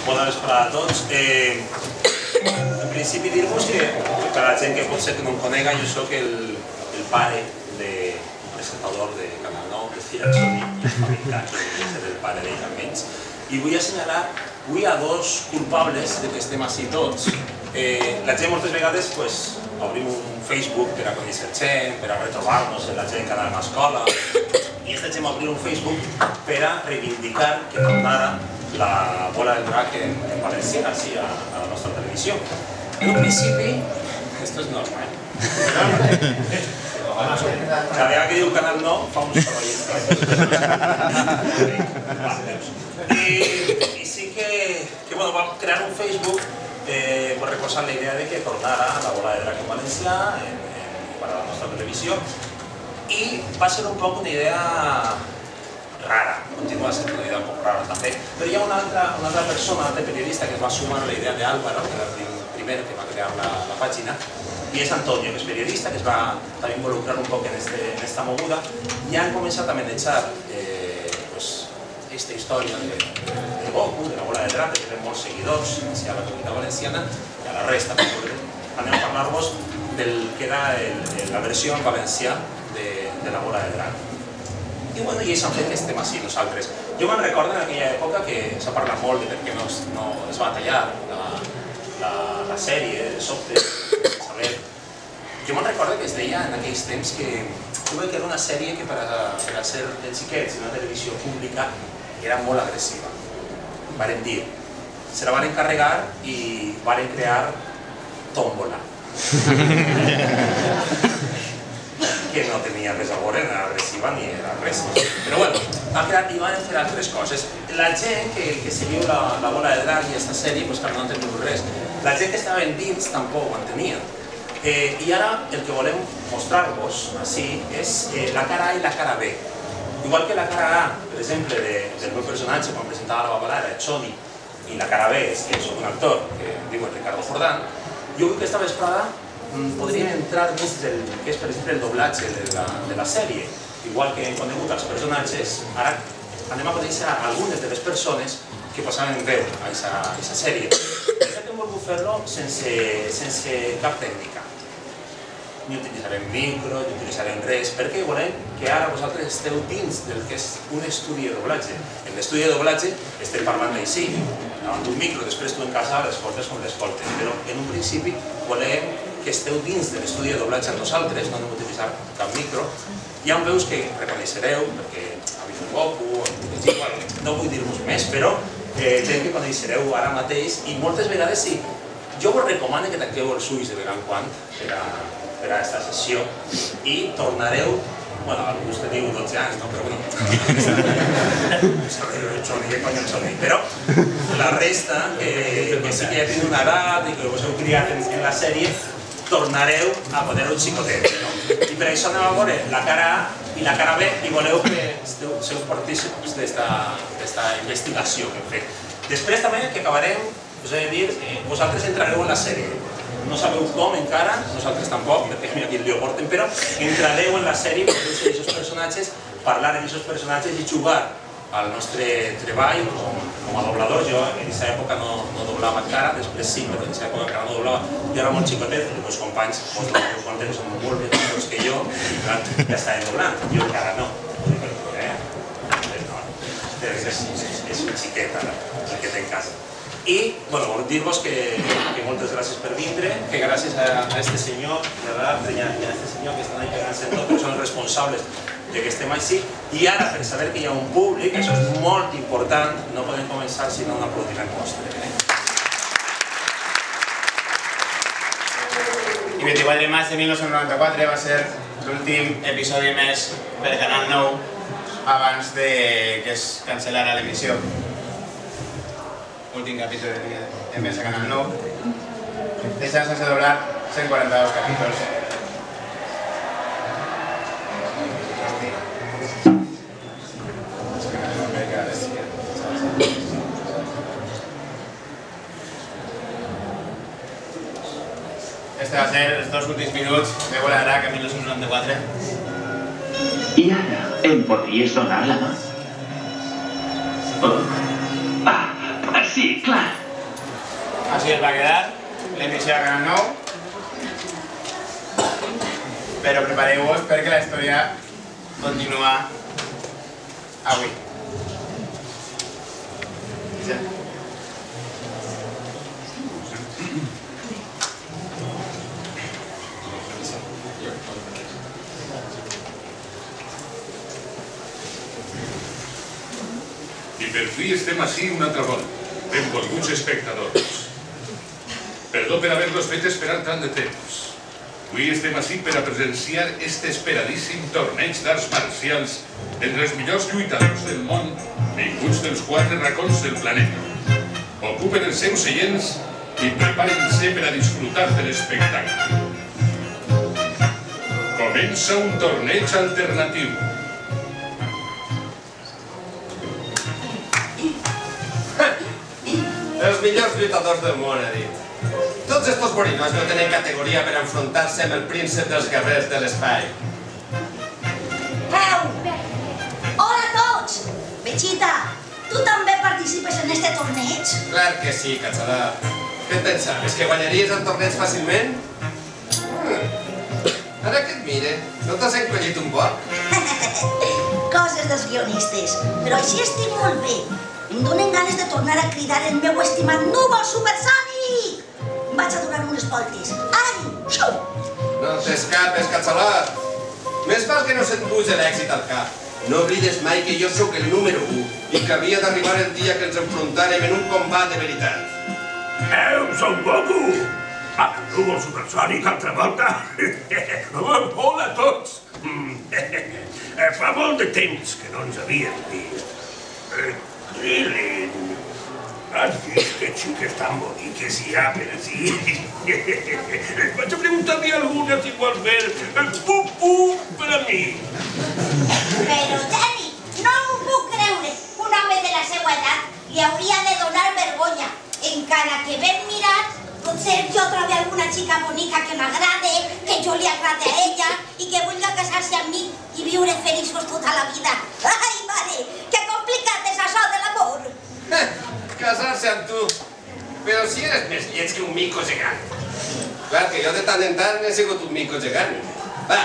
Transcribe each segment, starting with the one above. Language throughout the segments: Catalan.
Bona vesprada a tots. En principi dir-vos que per a la gent que potser que no em conega, jo soc el pare del presentador de Canal 9, de Fiat-Sony, i els fabricants, és el pare d'ells almenys. I vull assenyalar avui a dos culpables de que estem així tots. La gent moltes vegades obrim un Facebook per a conèixer gent, per a retrobar-nos la gent que anava a l'escola, i aquesta gent va obrir un Facebook per a reivindicar que tornara la bola del drac en valencià, així a la nostra televisió. En un principi, esto es normal, cada vegada que diu Canal 9 fa uns sorolls. I sí que vam crear un Facebook recolzant la idea de que tornara la bola de drac en valencià per a la nostra televisió, i va ser un poc una idea rara, continua sent una idea un poc rara també, però hi ha una altra persona, un altre periodista que es va sumar a la idea d'Álvaro, que era el primer que va crear la pàgina, i és Antonio, que és periodista, que es va també involucrar un poc en esta moguda, i han començat a manejar aquesta història de Goku, de la bola de drac, que té molts seguidors a la comunitat valenciana i a la resta. Anem a parlar-vos del que era la versió en valencià de la bola de drac. I ells han fet que estem així nosaltres. Jo me'n recordo en aquella època que s'ha parlat molt de per què no es va tallar la sèrie de sobte, saber. Jo me'n recordo que es deia en aquells temps que era una sèrie que per a ser de xiquets en una televisió pública era molt agressiva. Varen dir, se la van encarregar i varen crear Tómbola, que no tenia res a veure, no era agressiva ni era res. Però bueno, van crear i van fer altres coses. La gent que seguiu la bola de drac i aquesta sèrie, que no enteniu res, la gent que estava dins tampoc ho entenia. I ara el que volem mostrar-vos així és la cara A i la cara B. Igual que la cara A, per exemple, del meu personatge quan presentava la babalà era Choni, i la cara B és que soc un actor que diu Ricardo Jordán, jo vull que esta vesprada podríem entrar dins del que és, per exemple, el doblatge de la sèrie. Igual que hem conegut els personatges, ara anem a conèixer algunes de les persones que posaven veu a aquesta sèrie. De fet, hem volgut fer-lo sense cap tècnica. Ni utilitzarem micro, ni utilitzarem res, perquè volem que ara vosaltres esteu dins del que és un estudi de doblatge. En l'estudi de doblatge estem parlant així, davant d'un micro, després tu en casa l'escoltes com l'escoltes, però en un principi volem que esteu dins de l'estudi de doblatge amb nosaltres, no anem a utilitzar cap micro. Hi ha veus que reconeixereu, perquè ha vist el Goku, no vull dir-vos més, però gent que coneixereu ara mateix, i moltes vegades sí. Jo vos recomano que tanqueu els ulls de vegada en quan per a aquesta sessió i tornareu, alguns teniu 12 anys, però bueno, què cony el Choni, però la resta, que sí que ja teniu una edat i que us heu criat en la sèrie, tornareu a poder-ho xicotet. I per això anem a veure la cara A i la cara B i voleu que sou partícips d'esta investigació que hem fet. Després també que acabarem, us he de dir, vosaltres entrareu en la sèrie. No sabeu com encara, nosaltres tampoc, perquè aquí el lío porten, però entrareu en la sèrie, podeu ser aquests personatges, parlar amb aquests personatges i jugar al nostre treball com a doblador. Jo en aquesta època no doblava encara, després sí, però en aquesta època encara no doblava. Jo era molt xicotet, els meus companys, els meus companys són molt més joves que jo, ja estaven doblant, jo encara no. És un xiquet ara, el que té en casa. I, vol dir-vos que moltes gràcies per vindre, que gràcies a este senyor, i a este senyor que estan ahí pegant-se tot, que són els responsables que estem així. I ara, per saber que hi ha un públic, això és molt important, no podem començar sinó un aplaudiment vostre. I 24 de maig de 1994 va ser l'últim episodi més per Canal 9 abans que es cancel·lara l'emissió. Últim capítol de més a Canal 9. Deixant sense doblar 142 capítols. Este va ser els dos últims minuts de Bola de Drac en 1994. ¿Y ahora em podries donar la mà? Oh. Ah, sí, Clar. Així es va quedar l'emissió de Canal 9. Però prepareu-vos perquè la història continua avui. Ja. I per fi estem ací una altra volta, benvolguts espectadors. Perdó per haver-los fet esperar tant de temps. Avui estem ací per a presenciar este esperadíssim torneig d'arts marcials entre els millors lluitadors del món vinguts dels 4 racons del planeta. Ocupen els seus seients i preparen-se per a disfrutar de l'espectacle. Comença un torneig alternatiu. Els millors lluitadors del món, he dit. Tots estos borinos no tenen categoria per enfrontar-se amb el príncep dels guerrers de l'espai. Hola a tots! Vegeta, tu també participes en este torneig? Clar que sí, Catxalà. Què et pensaves, que guanyaries el torneig fàcilment? Ara que et mire, no t'has encollit un poc? Coses dels guionistes, però així estic molt bé. Em donen ganes de tornar a cridar el meu estimat núvol supersònic! Vaig a donar unes voltes. Ai! Xiu! No t'escapes, Catxalà. Més val que no se't puja l'èxit al cap. No oblides mai que jo sóc el número 1 i que havia d'arribar el dia que ens enfrontàrem en un combat de veritat. Son Goku! El núvol supersònic altra volta? Hola a tots! Fa molt de temps que no ens havíem vist. Krillin, has vist que xiques tan boniques hi ha per aquí? Vaig a preguntar-li a algunes si vols ver el pupu per a mi. Però, Danny, no m'ho puc creure. Un home de la seva edat li hauria de donar vergonya. Encara que ben mirat, potser jo trobi alguna xica bonica que m'agrade, que jo li agrade a ella i que vulgui casar-se amb mi i viure feliços tota la vida. Ai, mare, que complicat és això de l'amor. Casar-se amb tu. Però si eres més lleig que un mico gegant. Clar que jo de tant en tant he sigut un mico gegant. Va,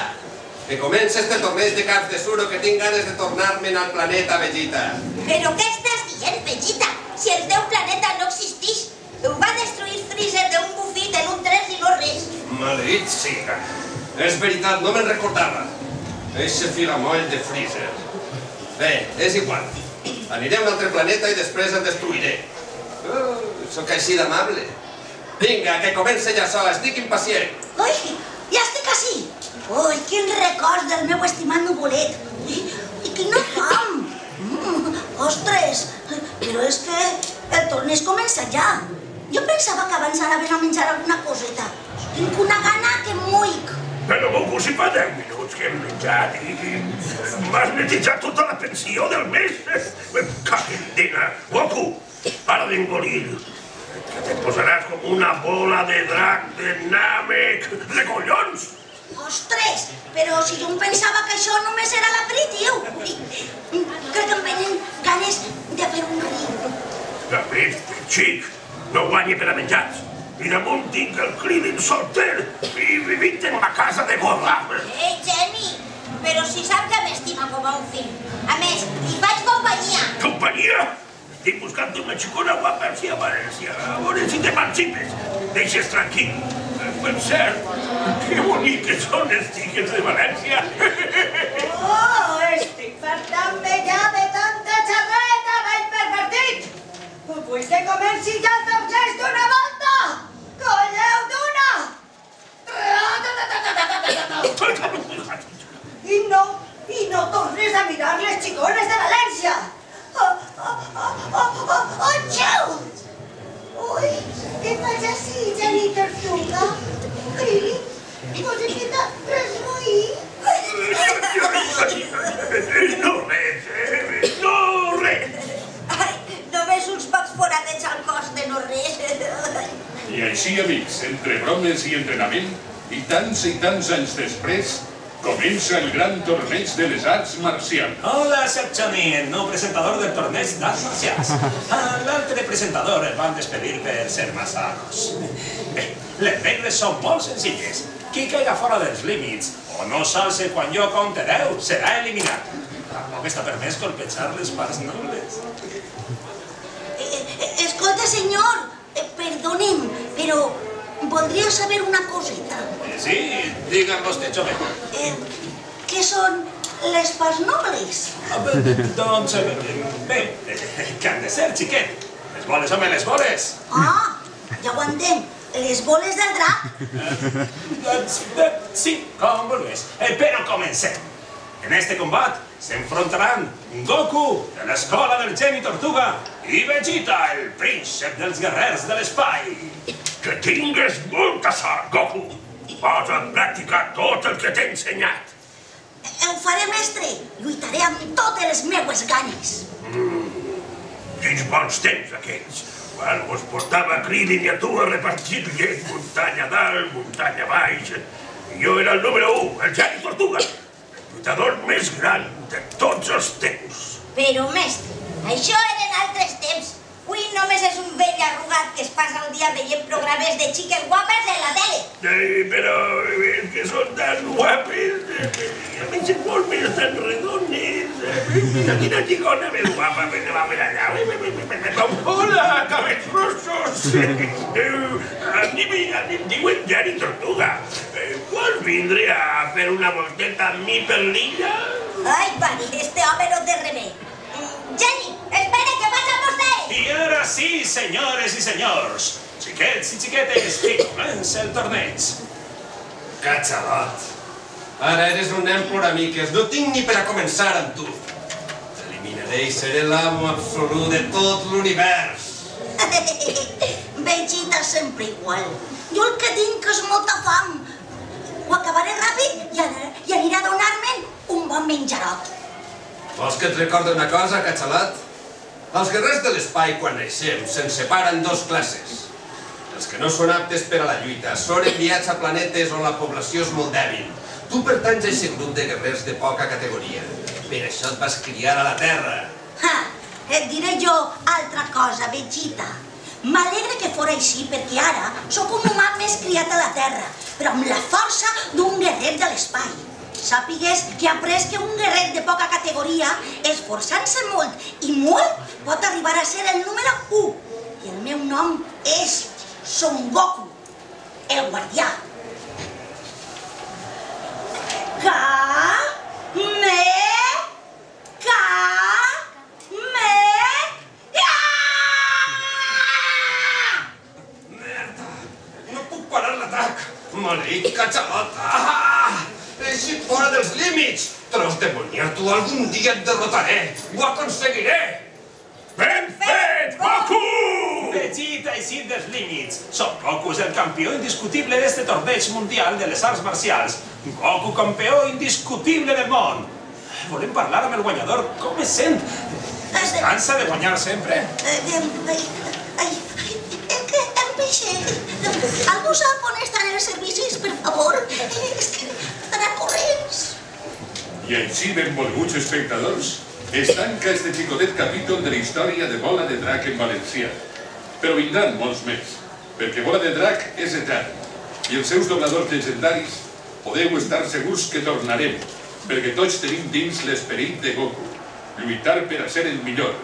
que comença este torneig de caps de suro que tinc ganes de tornar-me'n al planeta Vegeta. Però què estàs dient, Vegeta? Si el teu planeta no existeix, ho va destruir Freezer d'un bufit en un tren i no res. Maleït siga. És veritat, no me'n recordava. Eixe filamoll de Freezer. Bé, és igual. Anirem a un altre planeta i després el destruiré. Sóc així d'amable. Vinga, que comença ja això, estic impacient. Ui, ja estic així. Ui, quin record del meu estimat nuvolet. I quina fam. Ostres, però és que el torneig comença ja. Jo pensava que abans anaven a menjar alguna coseta. Tinc una gana que moic. Però Goku, si fa 10 minuts que hem menjat i m'has netejat tota la pensió del mes. Caquendina. Goku, para d'engolir. Que te posaràs com una bola de drac de Namek. De collons! Ostres, però si jo em pensava que això només era l'aperitiu. Crec que em venen ganes de fer un riu. A més, xic, no guanyi per a menjats. I damunt tinc el Krillin solter i vivint en la casa de gorra. Jenny, però si sap que m'estima com a un fill. A més, li faig companyia. Companyia? Estic buscant una xicona guapa així a València. A veure si t'emancipes. Deixes tranquil. Per cert, que boniques són els xiques de València. Oh, estic fartant-me ja de tanta xerreta, vell pervertit. Vull que comenci ja el torneig d'una volta. Colleu d'una. I no tornes a mirar les xicones de València. Oh, xau! Ui, què fas així, Jenny Tortuga? Krillin, no se queda res moí? No res, no res. Ai, només uns pocs foradets al cos de no res. I així, amics, entre bromes i entrenament, i tants anys després, Comença el gran torneig de les arts marcials. Hola, soc Johnny, el nou presentador del torneig d'arts marcials. L'altre presentador el van despedir per ser massa gros. Bé, les regles són molt senzilles. Qui caiga fora dels límits o no s'alce quan jo compte 10 serà eliminat. Tampoc està permès colpejar les parts nobles. Escolta, senyor, perdonem, però voldria saber una coseta. Sí, digue'm vostè, jove. Què són les parts nobles? Doncs, bé, què han de ser, xiquet? Les boles, home, les boles. Ah, ja ho entenc. Les boles del drac? Doncs, sí, com vulguis. Però comencem. En este combat s'enfrontaran Goku, de l'escola del geni Tortuga, i Vegeta, el príncep dels guerrers de l'espai. Que tingues molta sort, Goku. Posa't a practicar tot el que t'he ensenyat. Ho faré, mestre. Lluitaré amb totes les meues ganes. Quins bons temps, aquells. Quan vos portava a Krillin i a tu a repartir llet muntanya dalt, muntanya baix. I jo era el número 1, el geni Tortuga. El lluitador més gran de tots els temps. Però, mestre, això eren altres temps. Avui només és un vell arrugat que es passa el dia veient programes de xiques guapes en la tele. Però és que són tan guapes. A mi se molt més tan redones. Mira quina xicona més guapa que va per allà. Hola, cabells rossos. Em diuen Geni Tortuga. Vols vindre a fer una volteta amb mi per l'illa? Ai, Buddy, este home no té remei. Geni, espera que vaig amb vostè! I ara sí, senyores i senyors, xiquets i xiquetes, que comença el torneig. Catxalot. Ara eres un nen ploramiques. No tinc ni per a començar amb tu. T'eliminaré i seré l'amo absolut de tot l'univers. Vegeta sempre igual. Jo el que tinc és molta fam. Ho acabaré ràpid i anirà a donar-me'n un bon menjarot. Vols que et recordi una cosa, Catxalot? Els guerrers de l'espai, quan naixem, se'n separen en 2 classes. Els que no són aptes per a la lluita són enviats a planetes on la població és molt dèbil. Tu pertanys a aquest grup de guerrers de poca categoria. Per això et vas criar a la Terra. Et diré jo altra cosa, Vegeta. M'alegra que fora així perquè ara sóc un humà més criat a la Terra, però amb la força d'un guerrer de l'espai. Sàpigues que he après que un guerrer de poca categoria, esforçant-se molt i molt, pot arribar a ser el número 1. I el meu nom és Son Goku, el guardià. Merda! No puc parar l'atac! Maleït Catxalot! He eixit fora dels límits! Tros demoniato, algun dia et derrotaré! Ho aconseguiré! Ben fet, Goku! Vegeta ha eixit dels límits. Son Goku és el campió indiscutible d'este torneig mundial de les arts marcials. Goku, campió indiscutible del món. Volem parlar amb el guanyador. Com es sent? Es cansa de guanyar sempre? És que em peixé. Algú sap on estan els servicis, per favor? És que estarà corrents. I així, benvolguts espectadors, es tanca este xicotet capítol de la història de Bola de Drac en valencià. Però vindran molts més, perquè Bola de Drac és etern, i els seus dobladors legendaris podeu estar segurs que tornarem, perquè tots tenim dins l'esperit de Goku, lluitar per a ser el millor,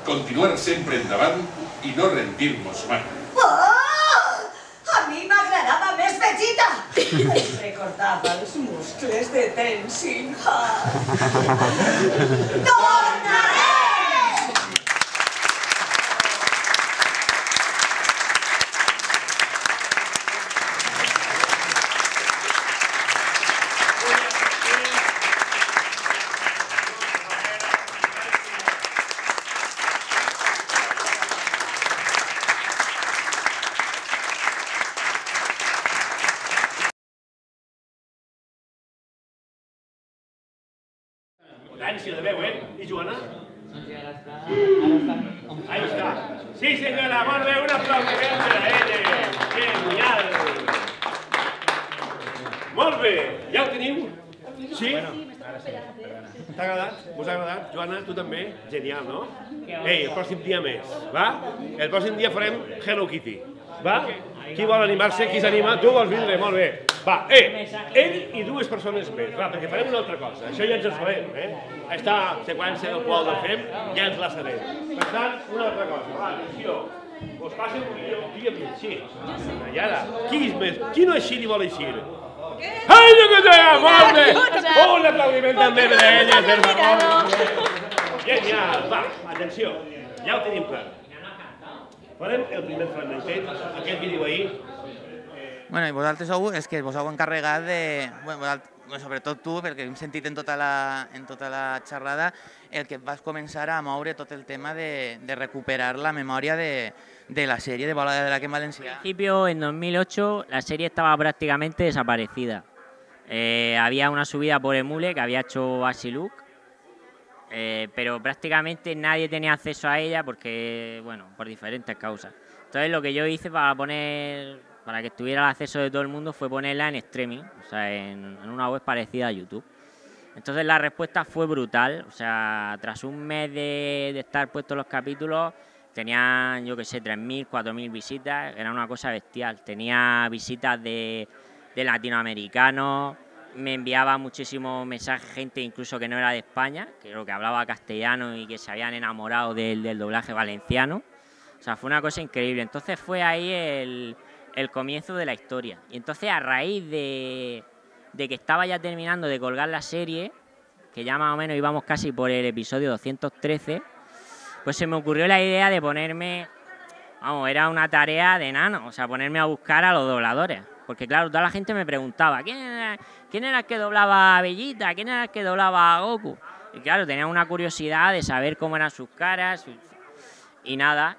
continuar sempre endavant i no rendir-nos mai. Oh! A mi m'agradava més Vegeta! Em recordava els muscles de Tenzin Han. Tornarem! L'ànsia de veu, I Joana? Ahí està. Sí, senyora, molt bé, un aplaudiment per a ella. Genial. Molt bé, ja ho teniu? Sí? T'ha agradat? Us ha agradat? Joana, tu també? Genial, no? Ei, el pròxim dia més, va? El pròxim dia farem Hello Kitty, va? Qui vol animar-se? Qui s'anima? Tu vols vindre? Molt bé. Va, ell i dues persones més, va, perquè farem una altra cosa. Això ja ens ho sabem, Aquesta seqüència del qual fem ja ens la sabem. Per tant, una altra cosa, va, atenció. Us passa un dia més així. I ara, qui no eixir i vol eixir? Ai, que te molt bé! Un aplaudiment també per a elles, per favor. Genial, va, atenció, ja ho tenim clar. Farem el primer fragmentet, aquest que diu ahir. Bueno, i vosaltres és que vos heu encarregat de... Sobretot tu, perquè hem sentit en tota la xerrada el que vas començar a moure tot el tema de recuperar la memòria de la serie de Bola de Drac en valencià. Al principio, en 2008, la serie estaba prácticamente desaparecida. Había una subida por Emule que había hecho Asiluk, pero prácticamente nadie tenía acceso a ella porque, bueno, por diferentes causas. Entonces lo que yo hice para que estuviera al acceso de todo el mundo fue ponerla en streaming, o sea, en una web parecida a YouTube. Entonces la respuesta fue brutal, o sea, tras un mes de estar puestos los capítulos, tenían, yo qué sé, 3.000, 4.000 visitas, era una cosa bestial. Tenía visitas de latinoamericanos, me enviaba muchísimos mensajes, gente incluso que no era de España, que hablaba castellano y que se habían enamorado del doblaje valenciano. O sea, fue una cosa increíble. Entonces fue ahí el comienzo de la historia. Y entonces a raíz de que estaba ya terminando de colgar la serie, que ya más o menos íbamos casi por el episodio 213, pues se me ocurrió la idea de ponerme, vamos, era una tarea de enano, o sea, ponerme a buscar a los dobladores. Porque claro, toda la gente me preguntaba, ¿quién era el que doblaba a Bellita? ¿Quién era el que doblaba a Goku? Y claro, tenía una curiosidad de saber cómo eran sus caras. Y nada,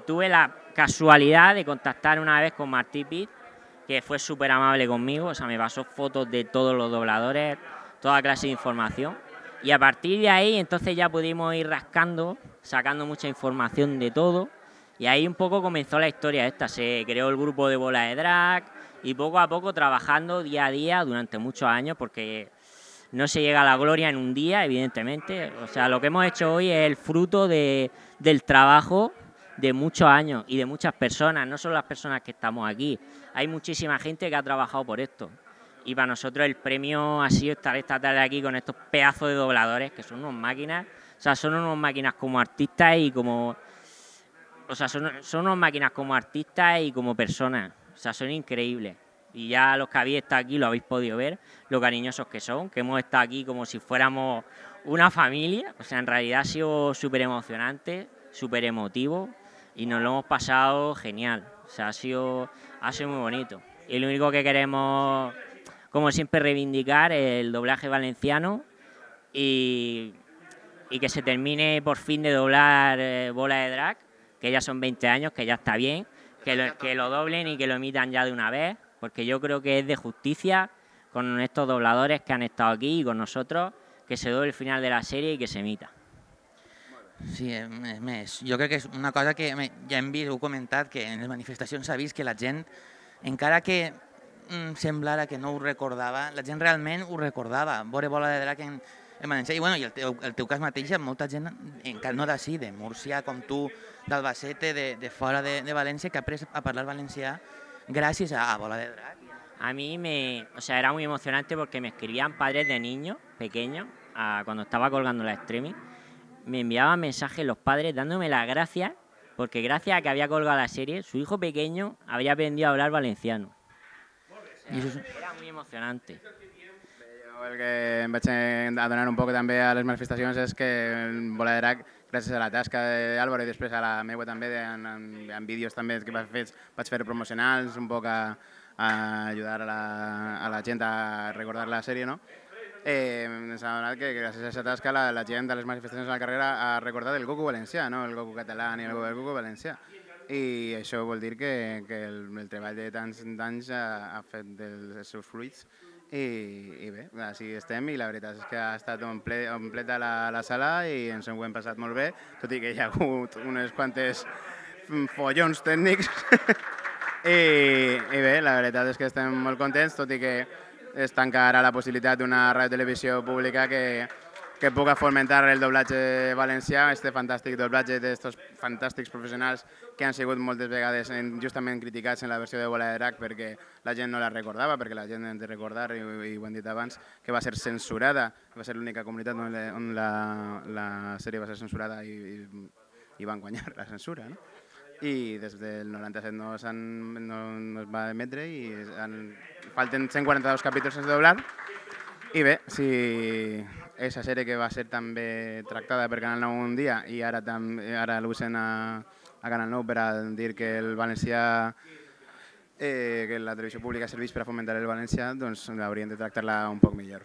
tuve la casualidad de contactar una vez con Martí Pitt, que fue súper amable conmigo, o sea, me pasó fotos de todos los dobladores, toda clase de información. Y a partir de ahí, entonces ya pudimos ir rascando, sacando mucha información de todo. Y ahí un poco comenzó la historia esta, se creó el grupo de Bola de Drac y poco a poco trabajando día a día durante muchos años, porque no se llega a la gloria en un día, evidentemente. O sea, lo que hemos hecho hoy es el fruto del trabajo de muchos años y de muchas personas, no solo las personas que estamos aquí. Hay muchísima gente que ha trabajado por esto. Y para nosotros el premio ha sido estar esta tarde aquí con estos pedazos de dobladores, que son unas máquinas. O sea, son unas máquinas como artistas y como... O sea, son unas máquinas como artistas y como personas. O sea, son increíbles. Y ya los que habéis estado aquí lo habéis podido ver, lo cariñosos que son, que hemos estado aquí como si fuéramos una familia. O sea, en realidad ha sido súper emocionante, súper emotivo y nos lo hemos pasado genial. O sea, ha sido muy bonito. Y lo único que queremos, como siempre, reivindicar el doblaje valenciano y que se termine por fin de doblar Bola de Drac, que ya son 20 años, que ya está bien, que lo doblen y que lo emitan ya de una vez, porque yo creo que es de justicia con estos dobladores que han estado aquí y con nosotros, que se doble el final de la serie y que se emita. Sí, més. Jo crec que és una cosa que ja hem vist, heu comentat, que en les manifestacions s'ha vist que la gent, encara que semblara que no ho recordava, la gent realment ho recordava, veure Bola de Drac en valencià. I, bueno, i el teu cas mateix, molta gent, no d'ací, de Múrcia, com tu, d'Albacete, de fora de València, que ha après a parlar valencià gràcies a Bola de Drac. A mí o sea, era muy emocionante porque me escribían padres de niños pequeños, cuando estaba colgando la streaming, me enviaban mensajes los padres dándome las gracias, porque gracias a que había colgado la serie, su hijo pequeño había aprendido a hablar valenciano. Y eso era muy emocionante. El que em vaig adonar un poc també a les manifestacions és que Bola de Drac, gràcies a la tasca d'Àlvaro i després a la meva també, en vídeos també que vaig fer promocionals, un poc a ajudar a la gent a recordar la sèrie, no? S'ha adonat que gràcies a aquesta tasca la gent a les manifestacions a la carrera ha recordat el Goku valencià, no el Goku català ni el Goku valencià. I això vol dir que el treball de tants anys ha fet els seus fruits. I bé, així estem i la veritat és que ha estat completa la sala i ens ho hem passat molt bé, tot i que hi ha hagut unes quantes follons tècnics. I bé, la veritat és que estem molt contents, tot i que es tanca ara la possibilitat d'una ràdio-televisió pública que puga fomentar el doblatge valencià, este fantàstic doblatge d'estos fantàstics professionals que han sigut moltes vegades justament criticats en la versió de Bola de Drac perquè la gent no la recordava, perquè la gent hem de recordar, i ho hem dit abans, que va ser censurada, va ser l'única comunitat on la sèrie va ser censurada i van guanyar la censura, no? I des del 97 no es va emetre i falten 142 capítols sense doblar. I bé, si aquesta sèrie que va ser també tractada per Canal 9 un dia i ara l'usen a Canal 9 per a dir que el valencià, que la televisió pública serveix per a fomentar el valencià, doncs haurien de tractar-la un poc millor.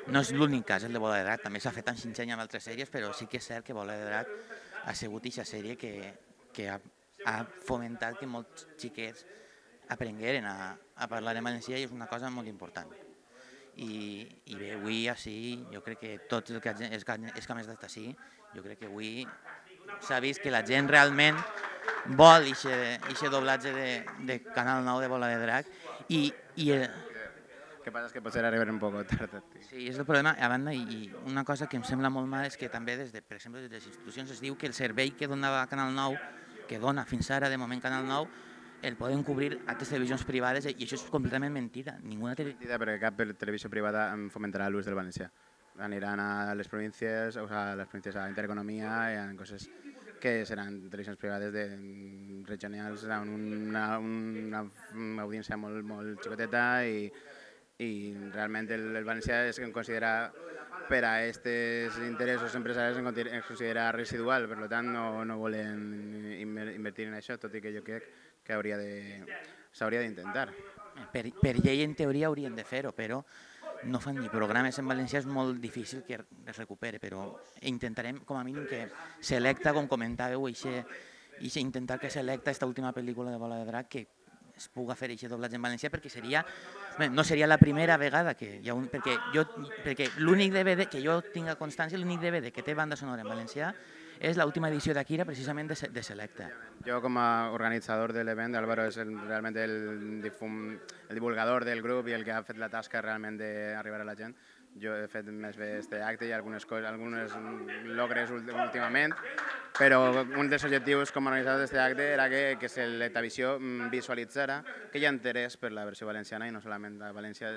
No és l'únic cas, el de Bola de Drac, també s'ha fet en xinxeny amb altres sèries, però sí que és cert que Bola de Drac ha sigut aquesta sèrie que ha fomentat que molts xiquets aprengueren a parlar en valencià i és una cosa molt important. I bé, avui així, jo crec que tots els que hem estat així, jo crec que avui s'ha vist que la gent realment vol aquest doblatge de Canal 9 de Bola de Drac i el que passa és que potser arribarem un poc tard. Sí, és el problema. A banda, i una cosa que em sembla molt mal és que també, per exemple, des de les institucions es diu que el servei que donava Canal 9, que dona fins ara de moment Canal 9, el poden cobrir altres televisions privades i això és completament mentida. Mentida perquè cap televisió privada fomentarà l'ús del valencià. Aniran a les províncies, a Intereconomia i a coses que seran televisions privades regionals amb una audiència molt xicoteta i realment el valencià es considera per a aquests interessos empresaris es considera residual, per tant no volen invertir en això, tot i que jo crec que s'hauria d'intentar. Per llei, en teoria, haurien de fer-ho, però no fan ni programes en valencià, és molt difícil que es recuperi, però intentarem, com a mínim, que Selecta, com comentàveu, intentar que Selecta, aquesta última pel·lícula de Bola de Drac, que es puga fer aquest doblatge en valencià, perquè no seria la primera vegada que hi ha perquè l'únic DVD que jo tinc a constància, l'únic DVD que té banda sonora en valencià és l'última edició d'Akira, precisament de Selecta. Jo, com a organitzador de l'event, Álvaro és realment el divulgador del grup i el que ha fet la tasca realment d'arribar a la gent. Jo he fet més bé aquest acte i algunes logres últimament, però un dels objectius com a organitzador d'aquest acte era que Selectavisió visualitzara que hi ha interès per la versió valenciana i no solament a València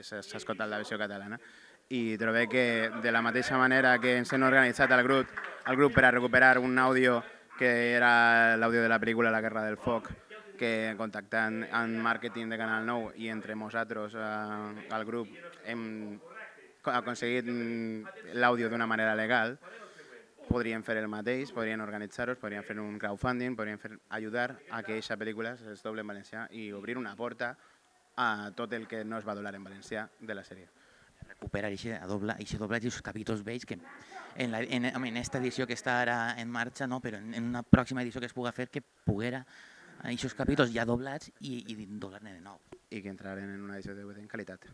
s'ha escoltat la versió catalana. I trobé que de la mateixa manera que ens hem organitzat el grup per a recuperar un àudio que era l'àudio de la pel·lícula La Guerra del Foc, que contactant amb màrqueting de Canal 9 i entre nosaltres al grup hem aconseguit l'àudio d'una manera legal, podríem fer el mateix, podrien organitzar-nos, podrien fer un crowdfunding, podrien ajudar a que aquesta pel·lícula es doble en valencià i obrir una porta a tot el que no es va doblar en valencià de la sèrie. Recuperar aquest doblatge i els capítols vells que en aquesta edició que està ara en marxa, no, però en una pròxima edició que es pugui fer, que poguera aquests capítols ja doblats i doblar-ne de nou. I que entraren en una edició de DVD en qualitat. Yo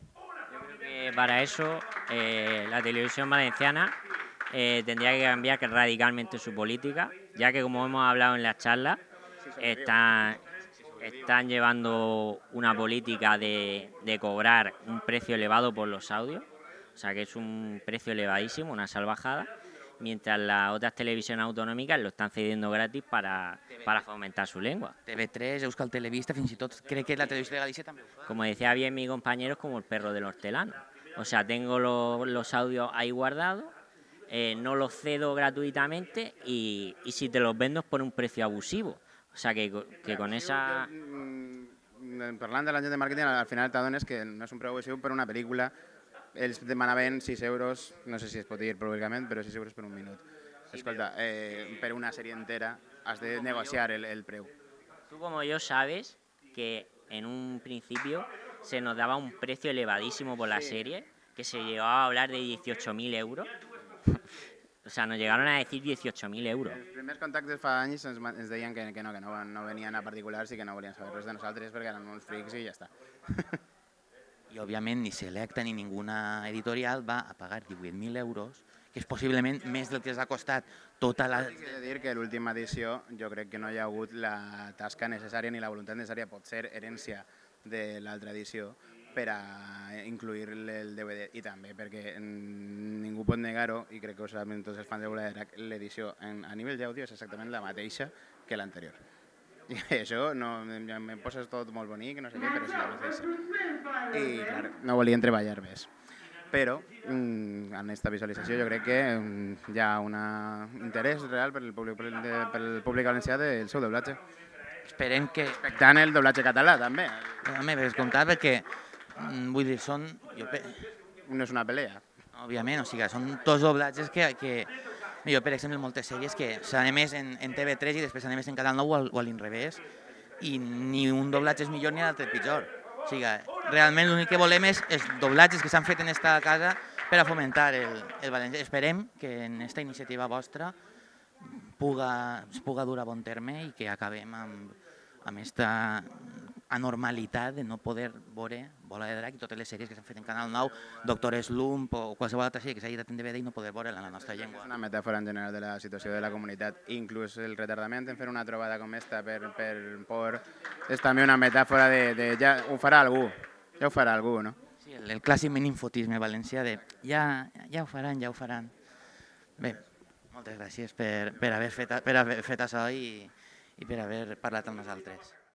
creo que para eso la televisión valenciana tendría que cambiar radicalmente su política, ya que, como hemos hablado en la charla, están llevando una política de cobrar un precio elevado por los audios, o sea que es un precio elevadísimo, una salvajada, mientras las otras televisiones autonómicas lo están cediendo gratis para fomentar su lengua. TV3, Euskal Televista, fins i tot crec que la televisió de Galícia també ho fa. Como decía bien mi compañero, es como el perro del hortelano. O sea, tengo los audios ahí guardados, no los cedo gratuitamente y si te los vendo es por un precio abusivo. O sea, que con esa... Parlant de la gent de màrqueting, al final t'adones que no és un preu abusiu per una pel·lícula. Ells demanaven 6 euros, no sé si es pot dir públicament, però 6 euros per un minut. Escolta, per una sèrie entera has de negociar el preu. Tú como yo sabes que en un principio se nos daba un precio elevadísimo por la serie, que se llegaba a hablar de 18.000 euros. O sea, nos llegaron a decir 18.000 euros. Els primers contactes fa anys ens deien que no venien a particulars i que no volien saber res de nosaltres perquè eren uns frics i ja està. I, òbviament, ni Selecta ni ninguna editorial va a pagar 18.000 euros, que és possiblement més del que ens ha costat tota la... He de dir que l'última edició jo crec que no hi ha hagut la tasca necessària ni la voluntat necessària, pot ser herència de l'altra edició, per a incluir el DVD, i també perquè ningú pot negar-ho, i crec que ho saben tots els fans de Bola de Drac, l'edició a nivell d'àudio és exactament la mateixa que l'anterior. I això em poses tot molt bonic, no sé què, però és la mateixa. I clar, no volien treballar més. Però en aquesta visualització jo crec que hi ha un interès real pel públic valencià del seu doblatge. Esperem que... Respectant el doblatge català, també. Home, per descomptat, perquè, vull dir, són... No és una pelea. Òbviament, o sigui, són tots doblatges que... Jo, per exemple, moltes sèries que s'han emès en TV3 i després s'han emès en Canal 9 o a l'inrevés, i ni un doblatge és millor ni l'altre pitjor. O sigui, realment l'únic que volem és els doblatges que s'han fet en esta casa per a fomentar el valencià. Esperem que en aquesta iniciativa vostra es puga dur a bon terme i que acabem amb aquesta anormalitat de no poder veure Bola de Drac i totes les sèries que s'han fet en Canal 9, Doctor Slump o qualsevol altra sèrie que s'hagi editat en DVD i no poder veure-la en la nostra llengua. És una metàfora en general de la situació de la comunitat. Inclús el retardament en fer una trobada com esta per por és també una metàfora de ja ho farà algú, no? Sí, el clàssic meninfotisme valencià de ja ho faran. Bé, moltes gràcies per haver fet això i per haver parlat amb nosaltres.